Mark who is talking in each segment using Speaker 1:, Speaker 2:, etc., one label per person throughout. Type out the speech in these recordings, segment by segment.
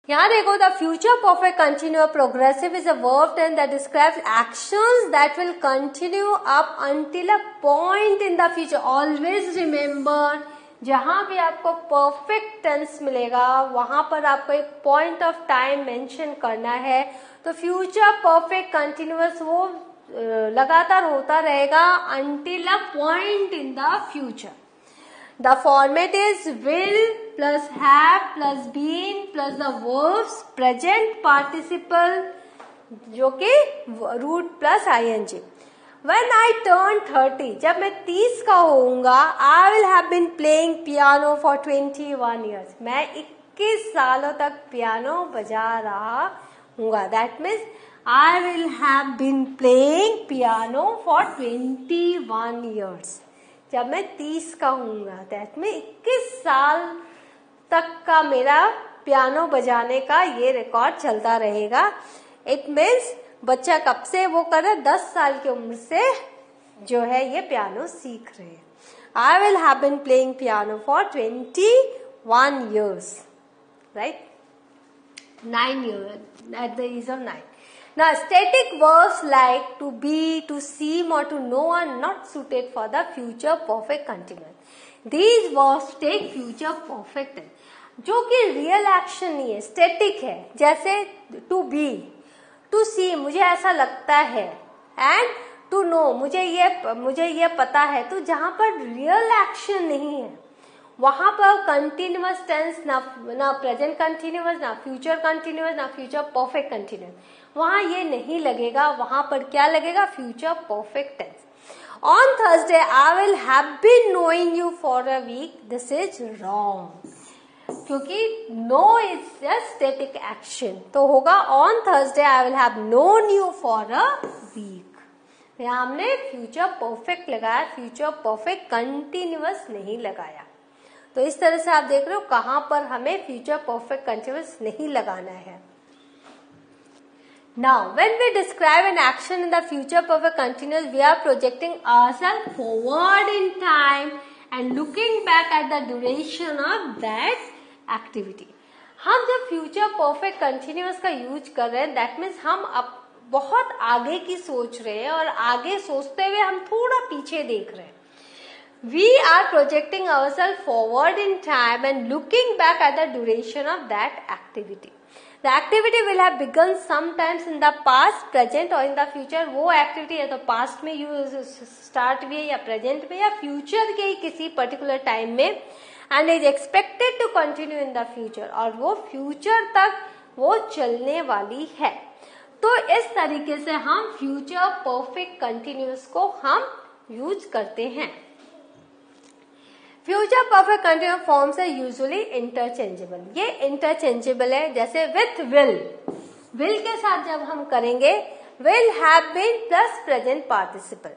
Speaker 1: यहाँ देखो, the future perfect continuous progressive is a verb tense that describes actions that will continue up until a point in the future. Always remember, जहां भी आपको perfect tense मिलेगा वहां पर आपको एक पॉइंट ऑफ टाइम मेंशन करना है। तो फ्यूचर परफेक्ट कंटिन्यूअस वो लगातार होता रहेगा until a point in the future. The format is will plus have plus been plus the verbs present participle जो कि root plus ing। When I turn 30, जब मैं 30 का होऊंगा, I will have been playing piano for 21 years। मैं 21 सालों तक piano बजा रहा हूँगा। That means I will have been playing piano for 21 years। जब मैं 30 का हूँगा, दैट में 21 साल तक का मेरा पियानो बजाने का ये रिकॉर्ड चलता रहेगा। इट मीन्स बच्चा कब से वो कर रहा है, 10 साल की उम्र से जो है ये पियानो सीख रहे हैं। I will have been playing piano for 21 years, right, 9 years at the age of 9। Now, static verbs like to be, to seem or to know are not suited for the future perfect continuous। These verbs take future perfect tense, जो कि real action नहीं है, static है। जैसे to be, to see मुझे ऐसा लगता है, and to know मुझे ये पता है। तो जहां पर रियल एक्शन नहीं है वहां पर कंटिन्यूअस टेंस ना प्रेजेंट कंटिन्यूअस, ना फ्यूचर कंटिन्यूअस, ना फ्यूचर परफेक्ट कंटिन्यूअस, वहां ये नहीं लगेगा। वहां पर क्या लगेगा, future perfect tense. On Thursday I will have been knowing you for a week, this is wrong, क्योंकि know is a static action. तो होगा on Thursday I will have known you for a week. यहां हमने future perfect लगाया, future perfect continuous नहीं लगाया। तो इस तरह से आप देख रहे हो कहां पर हमें फ्यूचर परफेक्ट कंटिन्यूअस नहीं लगाना है। Now, when we describe an action in the future perfect continuous, we are projecting ourselves forward in time and looking back at the duration of that activity। हम जब future perfect continuous का use कर रहे हैं, that means हम अब बहुत आगे की सोच रहे हैं और आगे सोचते हुए हम थोड़ा पीछे देख रहे हैं। We are projecting ourselves forward in time and looking back at the duration of that activity। The activity will have begun sometimes in the past, present or in the future। वो activity या तो past में start हुई है या present में या future के ही किसी particular time में, and is expected to continue in the future, और वो future तक वो चलने वाली है। तो इस तरीके से हम future perfect continuous को हम यूज करते हैं। फ्यूचर परफेक्ट कंटिन्यूअस फॉर्म्स है यूजुअली इंटरचेंजेबल। ये इंटरचेंजेबल है, जैसे विथ विल के साथ जब हम करेंगे will have been plus present participle.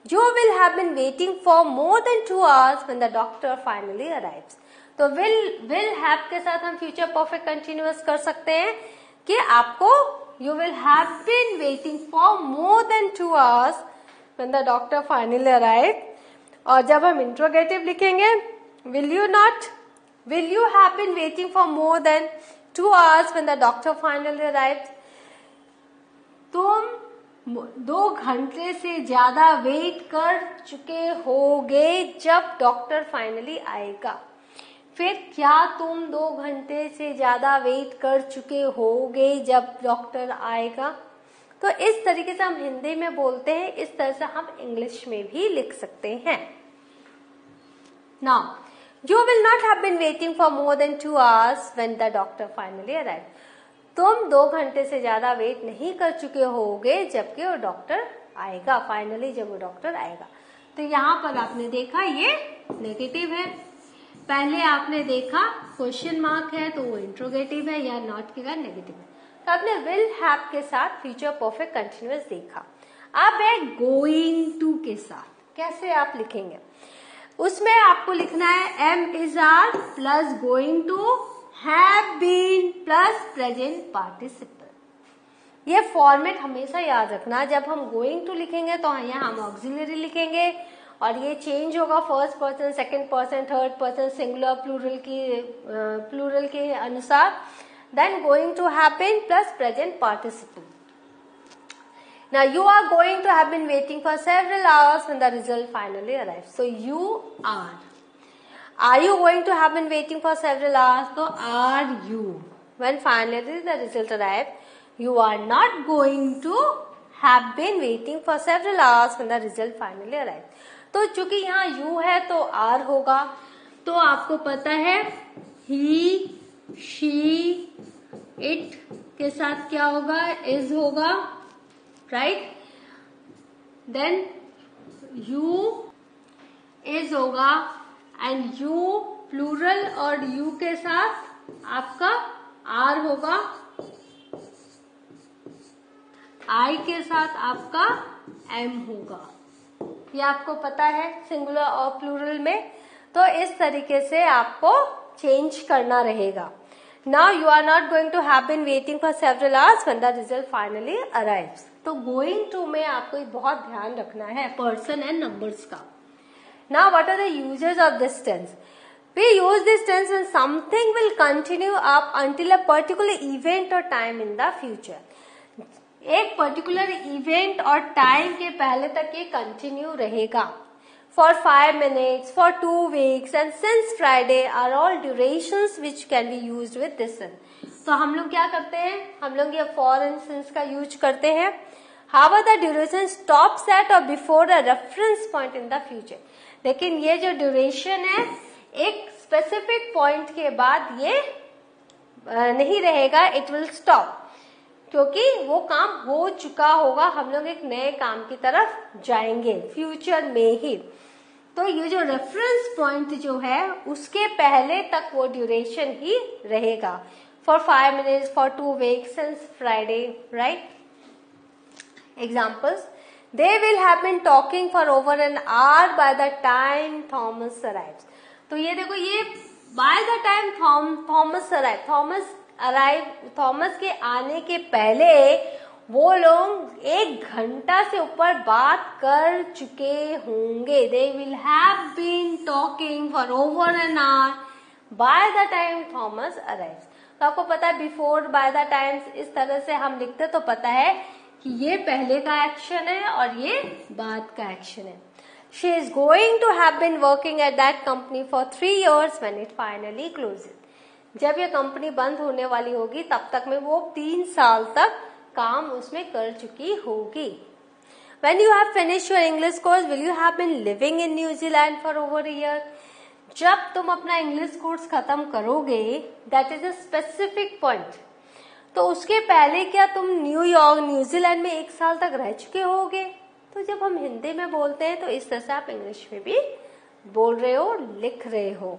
Speaker 1: Joe will have been waiting for more than 2 hours when the doctor finally arrives. तो विल हैव के साथ हम फ्यूचर परफेक्ट कंटिन्यूअस कर सकते हैं कि आपको you will have been waiting for more than 2 hours when the doctor finally arrive. और जब हम इंट्रोगेटिव लिखेंगे, will you have been waiting for more than 2 hours when the doctor finally arrived. तुम 2 घंटे से ज्यादा वेट कर चुके होगे जब डॉक्टर फाइनली आएगा। फिर क्या तुम 2 घंटे से ज्यादा वेट कर चुके होगे जब डॉक्टर आएगा। तो इस तरीके से हम हिंदी में बोलते हैं, इस तरह से हम इंग्लिश में भी लिख सकते हैं। Now, you will not have been waiting for more than 2 hours when the doctor finally arrive. तुम 2 घंटे से ज्यादा वेट नहीं कर चुके होगे जबकि वो डॉक्टर आएगा, फाइनली जब वो डॉक्टर आएगा। तो यहाँ पर आपने देखा ये नेगेटिव है। पहले आपने देखा क्वेश्चन मार्क है तो वो इंट्रोगेटिव है या नॉट के बाद नेगेटिव है। तो आपने विल हैव के साथ फ्यूचर परफेक्ट कंटिन्यूअस देखा। अब है गोइंग टू के साथ, कैसे आप लिखेंगे। उसमें आपको लिखना है am is are plus going to have been plus present participle. ये फॉर्मेट हमेशा याद रखना। जब हम गोइंग टू लिखेंगे तो यहाँ हम ऑक्सिलरी लिखेंगे और ये चेंज होगा first person, second person, third person, singular, plural के अनुसार। then going to have been plus present participle. Now you are going to have been waiting for several hours when the result finally arrives. So you are. Are you going to have been waiting for several hours? So are you. When finally the result arrives, you are not going to have been waiting for several hours when the result finally arrives. तो चूंकि यहाँ you है तो are होगा. तो आपको पता है he, she, it के साथ क्या होगा? is होगा, right? Then you is होगा and you प्लूरल और you के साथ आपका are होगा, I के साथ आपका am होगा. ये आपको पता है सिंगुलर और प्लूरल में. तो इस तरीके से आपको चेंज करना रहेगा. Now you are not going to have been waiting for several hours when the result finally arrives. तो going to में आपको बहुत ध्यान रखना है person and numbers का. Now what are the uses of this tense? We use this tense when something will continue up until a particular event or time in the future. एक particular event और time के पहले तक ये continue रहेगा. For 5 minutes, for 2 weeks and since Friday are all durations which can be used with this one. तो हम लोग क्या करते हैं? हम लोग ये for and since का यूज करते हैं. However, the duration stops at or before a reference point in the future. लेकिन ये जो ड्यूरेशन है एक स्पेसिफिक पॉइंट के बाद ये नहीं रहेगा. इट विल स्टॉप क्योंकि वो काम हो चुका होगा. हम लोग एक नए काम की तरफ जाएंगे फ्यूचर में ही. तो ये जो रेफरेंस पॉइंट जो है उसके पहले तक वो ड्यूरेशन ही रहेगा. For 5 minutes, for 2 weeks since Friday, right? Examples. They will have been talking for over an hour by the time Thomas arrives. तो ये देखो ये by the time Thomas arrive, Thomas के आने के पहले वो लोग 1 घंटा से ऊपर बात कर चुके होंगे. They will have been talking for over an hour by the time Thomas arrives. तो आपको पता है बिफोर बाय द टाइम्स इस तरह से हम लिखते तो पता है कि ये पहले का एक्शन है और ये बाद का एक्शन है. She is going to have been working at that company for 3 years when it finally closes. जब ये कंपनी बंद होने वाली होगी तब तक में वो 3 साल तक काम उसमें कर चुकी होगी. When you have finished your English course, will you have been living in New Zealand for over a year? जब तुम अपना इंग्लिश कोर्स खत्म करोगे, that is a specific point. तो उसके पहले क्या तुम न्यूजीलैंड में 1 साल तक रह चुके होगे? तो जब हम हिंदी में बोलते हैं तो इस तरह से आप इंग्लिश में भी बोल रहे हो, लिख रहे हो.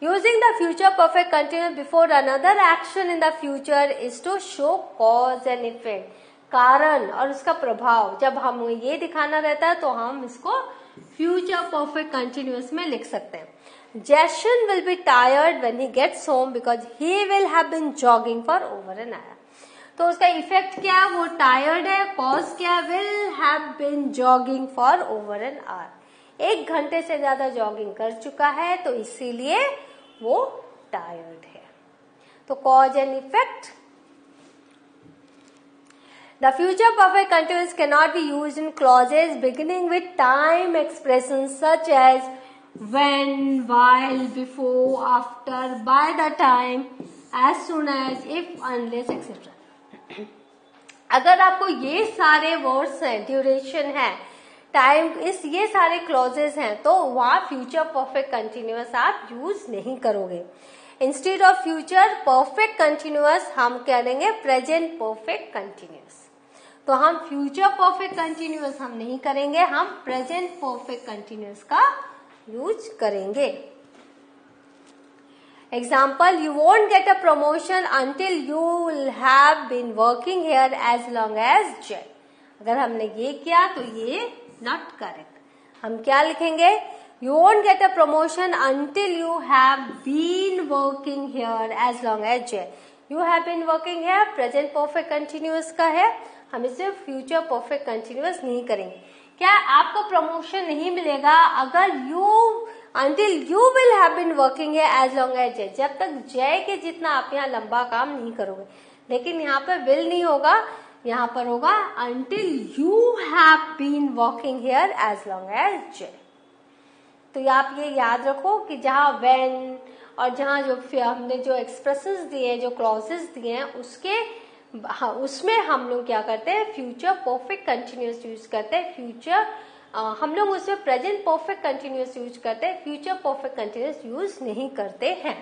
Speaker 1: Using the future perfect continuous before another action in the future is to show cause and effect. कारण और उसका प्रभाव जब हम ये दिखाना रहता है तो हम इसको future perfect continuous में लिख सकते हैं. Jason will be tired when he gets home because he will have been jogging for over an hour. तो उसका इफेक्ट क्या है? वो टायर्ड है. कॉज क्या है? Will have been jogging for over an hour. 1 घंटे से ज्यादा जॉगिंग कर चुका है तो इसीलिए वो टायर्ड है. तो cause and effect. The future perfect continuous cannot be used in clauses beginning with time expressions such as when, while, before, after, by the time, as soon as, if, unless, etc. अगर आपको ये सारे words हैं, duration है, time, ये सारे clauses हैं तो वहां फ्यूचर परफेक्ट कंटिन्यूअस आप यूज नहीं करोगे. Instead of future perfect continuous हम कह देंगे प्रेजेंट परफेक्ट कंटिन्यूअस. तो हम फ्यूचर परफेक्ट कंटिन्यूअस हम नहीं करेंगे, हम प्रेजेंट परफेक्ट कंटिन्यूअस का यूज करेंगे. Example, you won't get a promotion until you will have been working here as long as J. अगर हमने ये किया तो ये नॉट करेक्ट. हम क्या लिखेंगे? You won't get a promotion until you have been working here as long as J. You have been working here present perfect continuous का है, हम इसे फ्यूचर परफेक्ट कंटिन्यूअस नहीं करेंगे. क्या आपको प्रमोशन नहीं मिलेगा अगर you until you will have been working here as long as Jay. जब तक जय के जितना आप यहाँ लंबा काम नहीं करोगे. लेकिन यहाँ पर will नहीं होगा, यहाँ पर होगा until you have been working here as long as Jay. तो आप ये याद रखो कि जहाँ when और जहाँ जो हमने जो एक्सप्रेशंस दिए, जो क्लॉजेस दिए हैं, उसमें हम लोग क्या करते हैं, फ्यूचर परफेक्ट कंटिन्यूअस यूज करते हैं. फ्यूचर हम लोग उसमें प्रेजेंट परफेक्ट कंटिन्यूअस यूज करते हैं, फ्यूचर परफेक्ट कंटिन्यूअस यूज नहीं करते हैं.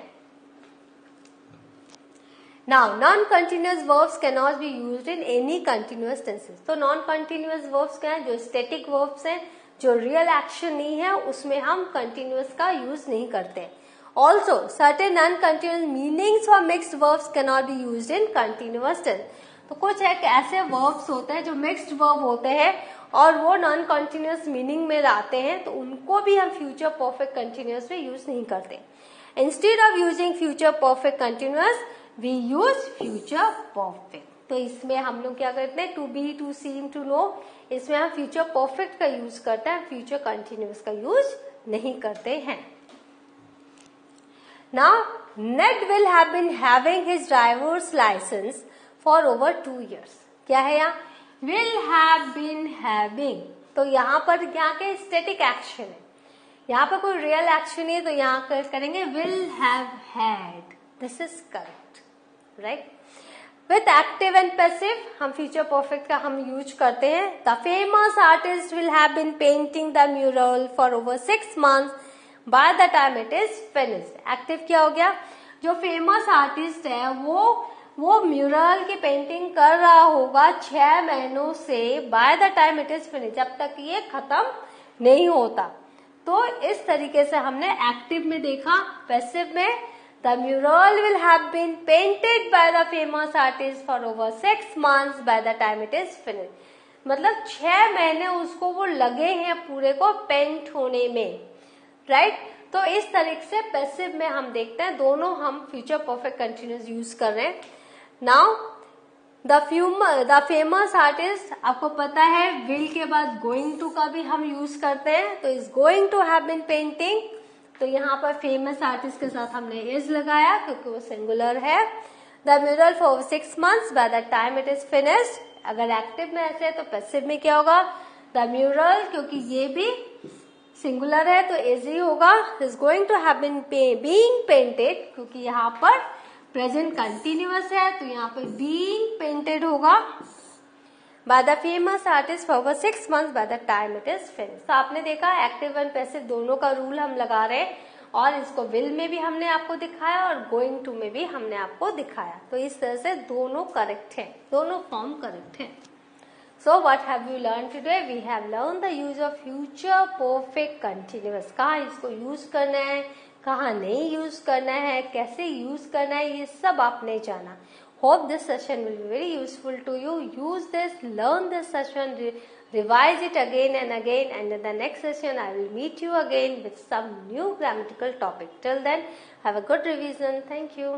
Speaker 1: Now non continuous verbs can not be used in any continuous tenses. तो नॉन कंटिन्यूअस वर्ब्स क्या है, जो स्टैटिक वर्ब्स हैं, जो रियल एक्शन नहीं है, उसमें हम कंटिन्यूअस का यूज नहीं करते. Also, certain non-continuous meanings for mixed verbs cannot be used in continuous tense. तो कुछ एक ऐसे verbs होते हैं जो mixed verb होते हैं और वो नॉन कंटिन्यूअस मीनिंग में आते हैं, तो उनको भी हम फ्यूचर परफेक्ट कंटिन्यूअस में यूज नहीं करते. Instead of using future perfect continuous we use future perfect. तो इसमें हम लोग क्या करते हैं, to be, to see, to know, इसमें हम फ्यूचर परफेक्ट का यूज करते हैं, फ्यूचर कंटिन्यूअस का यूज नहीं करते हैं. Now, Ned will have been having his driver's license for over 2 years. क्या है यहाँ, will have been having. तो यहाँ पर क्या के स्टैटिक एक्शन है, यहाँ पर कोई रियल एक्शन नहीं है, तो यहाँ करेंगे will have had. This is correct, right? With active and passive हम फ्यूचर परफेक्ट का हम यूज करते हैं. The famous artist will have been painting the mural for over 6 months. By the time it is finished. Active क्या हो गया, जो famous artist है वो म्यूरल की पेंटिंग कर रहा होगा 6 महीनों से. Bye the time it is finish, जब तक ये खत्म नहीं होता. तो इस तरीके से हमने एक्टिव में देखा. पैसिव में the mural will have been painted by the famous artist for over 6 months by the time it is finish. मतलब 6 महीने उसको वो लगे हैं पूरे को पेंट होने में, राइट. तो इस तरीके से पैसिव में हम देखते हैं, दोनों हम फ्यूचर परफेक्ट कंटिन्यूअस यूज कर रहे हैं. नाउ द फेमस आर्टिस्ट, आपको पता है विल के बाद गोइंग टू का भी हम यूज करते हैं. तो is going to have been painting, तो यहाँ पर फेमस आर्टिस्ट के साथ हमने इज लगाया क्योंकि वो सिंगुलर है. The mural for 6 months by the time it is finished. अगर एक्टिव में ऐसे है तो पैसिव में क्या होगा, द म्यूरल, क्योंकि ये भी सिंगुलर है तो इज ही होगा. Is going to have been being painted, क्योंकि यहाँ पर प्रेजेंट कंटिन्यूअस है तो यहाँ पर बीइंग पेंटेड होगा by the famous artist for 6 months by the time it is finish. तो आपने देखा एक्टिव एंड पैसिव दोनों का रूल हम लगा रहे हैं, और इसको विल में भी हमने आपको दिखाया और गोइंग टू में भी हमने आपको दिखाया. तो इस तरह से दोनों करेक्ट है, दोनों फॉर्म करेक्ट है. So what have you learned today? We have learned the use of future perfect continuous. कहाँ इसको यूज करना है, कहाँ नहीं यूज करना है, कैसे यूज करना है, ये सब आपने जाना. Hope this session will be very useful to you. Use this, learn this session, revise it again and again, and in the next session I will meet you again with some new grammatical topic. Till then, have a good revision. Thank you.